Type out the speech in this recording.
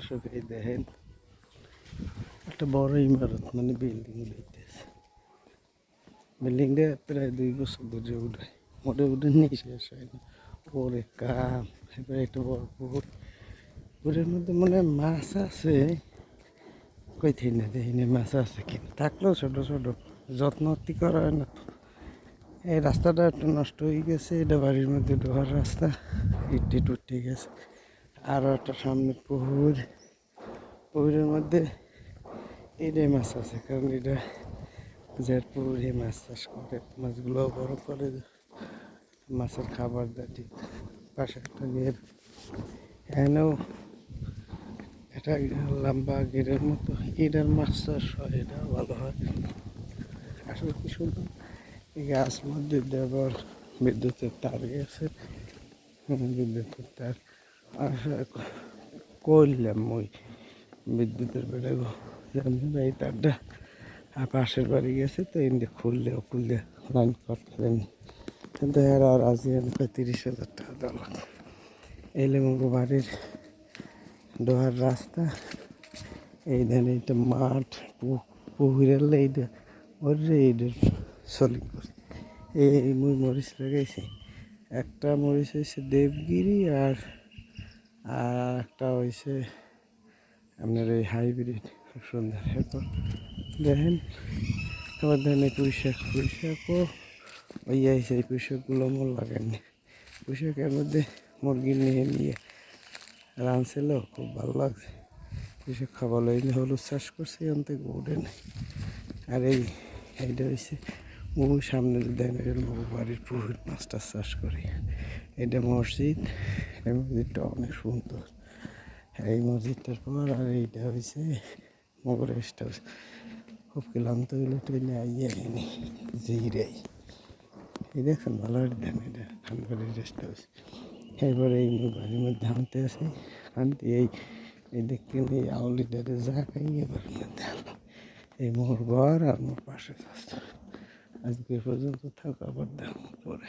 দর্শক এই দেখেন একটা বড় ইমারত মানে বিল্ডিং হইতেছে। বিল্ডিংটা প্রায় 2 বছর ধরে উঠে নিয়ে শেষ হয় না। ওরে কাম এবারে একটা বড় পুকুর, পুকুরের মধ্যে মনে হয় মাছ আছে, কই থেকে না দেখিনি মাছ আছে কিনা, থাকলেও ছোট ছোট যত্ন করা হয় না তো। এই রাস্তাটা একটু নষ্ট হয়ে গেছে, এটা বাড়ির মধ্যে ঢোকার রাস্তা, ইট উঠে গেছে। আরও একটা সামনে পুকুর, পুকুরের মধ্যে এটাই মাছ আছে, কারণ এটা যে পুকুরে মাছ চাষ করে, মাছগুলো বড় করে মাছের খাবার দেয়। ঠিক পাশে একটা গেট, এখানেও এটা লম্বা গেটের মতো এটার মাছ চাষ হয়, এটা ভালো হয়। আসলে কি সুন্দর এই গাছ মধ্যে দেবার বিদ্যুতের তার গেছে, বিদ্যুতের তার আর করলাম ওই বিদ্যুতের বেড়াবো এই তারটা পাশের বাড়ি গেছে, তো এমনি খুললে লাইন করতেন, কিন্তু এর আর আজ 30,000 টাকা দেওয়া লাগে। এই লেমুগো বাড়ির ডোহার রাস্তা, এই দেন এইটা মাঠ, পুকুরের এইটা ওরে এইটার সলিং করে এই মুই মরিচ লাগাইছি। একটা মরিচ হয়েছে দেবগিরি, আর একটা হয়েছে আপনার এই হাইব্রিড, খুব সুন্দর। এরপর দেখেন আবার দেখেন এই পুঁইশাকও ওই আইসে, এই পুঁইশাকগুলো মোর লাগায়নি। পুঁইশাকের মধ্যে মুরগি নিয়ে রাঁধছিল, খুব ভালো লাগছে। পুঁইশাক খাবার লাগলে হলুদ চাষ করছে, এখান থেকে উঠে নেই। আর এইটা হচ্ছে ওই সামনে দেন বাড়ির পুকুর মাছটা চাষ করি। এটা মসজিদ, এই মসজিদটা অনেক সুন্দর। এই মসজিদটার পর আর এইটা হয়েছে মগর রেস্ট হাউস। খুব ক্লান্ত হইলে ট্রেনে আইনি জিরাই, এই দেখেন ভালো দেন, এটা খানবাড়ির রেস্ট হাউস। এরপরে এই বাড়ির মধ্যে আনতে আসে, আনতে এই দেখেন এই আউলিটারে যা খাই এবার মধ্যে এই মোর ঘর আর মোর পাশে আজকে পর্যন্ত থাকা, আবার দাম পরে।